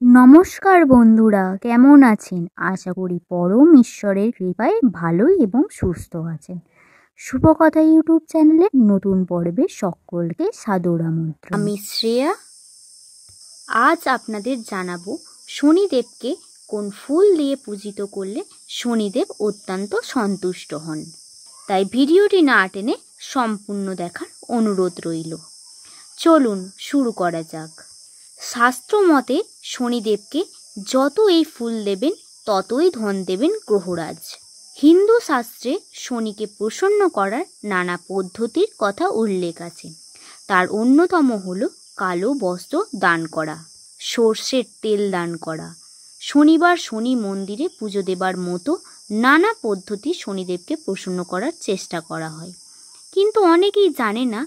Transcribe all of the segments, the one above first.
নমস্কার বন্ধুরা, কেমন আছেন? আশা করি পরম ঈশ্বরের কৃপায় ভালোই এবং সুস্থ আছেন। শুভকথা ইউটিউব চ্যানেলের নতুন পর্বে সকলকে সাদর আমন্ত্রণ। আমি শ্রেয়া। আজ আপনাদের জানাবো শনিদেবকে কোন ফুল দিয়ে পূজিত করলে শনিদেব অত্যন্ত সন্তুষ্ট হন। তাই ভিডিওটি না টেনে সম্পূর্ণ দেখার অনুরোধ রইল। চলুন শুরু করা যাক। শাস্ত্র মতে শনিদেবকে যত এই ফুল দেবেন ততই ধন দেবেন গ্রহরাজ। হিন্দু শাস্ত্রে শনিকে প্রসন্ন করার নানা পদ্ধতির কথা উল্লেখ আছে। তার অন্যতম হল কালো বস্ত্র দান করা, সর্ষের তেল দান করা, শনিবার শনি মন্দিরে পুজো দেবার মতো নানা পদ্ধতি শনিদেবকে প্রসন্ন করার চেষ্টা করা হয়। কিন্তু অনেকেই জানে না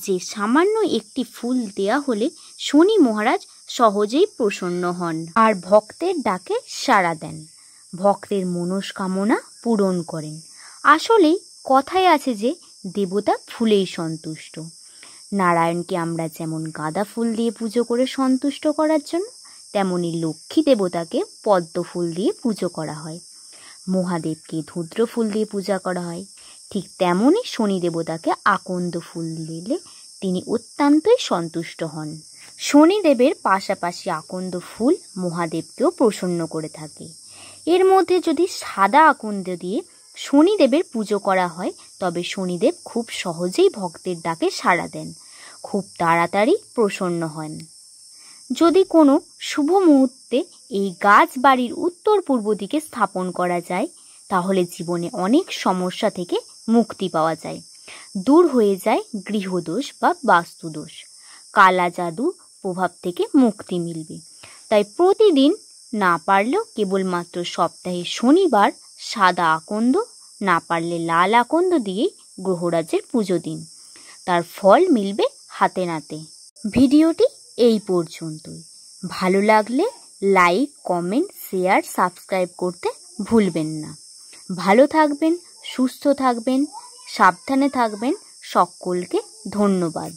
যে সামান্য একটি ফুল দেয়া হলে শনি মহারাজ সহজেই প্রসন্ন হন আর ভক্তের ডাকে সাড়া দেন, ভক্তের মনস্কামনা পূরণ করেন। আসলেই কথায় আছে যে দেবতা ফুলেই সন্তুষ্ট। নারায়ণকে আমরা যেমন গাঁদা ফুল দিয়ে পুজো করে সন্তুষ্ট করার জন্য, তেমনি লক্ষ্মী দেবতাকে পদ্ম ফুল দিয়ে পুজো করা হয়। মহাদেবকে ধূদ্র ফুল দিয়ে পূজা করা হয়। ঠিক তেমনই শনি দেবতাকে আকন্দ ফুল দিলে তিনি অত্যন্তই সন্তুষ্ট হন। শনিদেবের পাশাপাশি আকন্দ ফুল মহাদেবকেও প্রসন্ন করে থাকে। এর মধ্যে যদি সাদা আকন্দ দিয়ে শনিদেবের পুজো করা হয় তবে শনিদেব খুব সহজেই ভক্তের ডাকে সাড়া দেন, খুব তাড়াতাড়ি প্রসন্ন হন। যদি কোনো শুভ মুহূর্তে এই গাছ বাড়ির উত্তর পূর্ব দিকে স্থাপন করা যায় তাহলে জীবনে অনেক সমস্যা থেকে মুক্তি পাওয়া যায়, দূর হয়ে যায় গৃহদোষ বা বাস্তুদোষ, কালা জাদু প্রভাব থেকে মুক্তি মিলবে। তাই প্রতিদিন না পারলেও কেবলমাত্র সপ্তাহে শনিবার সাদা আকন্দ, না পারলে লাল আকন্দ দিয়েই গ্রহরাজের পুজো দিন, তার ফল মিলবে হাতে নাতে। ভিডিওটি এই পর্যন্তই। ভালো লাগলে লাইক, কমেন্ট, শেয়ার, সাবস্ক্রাইব করতে ভুলবেন না। ভালো থাকবেন, সুস্থ থাকবেন, সাবধানে থাকবেন। সকলকে ধন্যবাদ।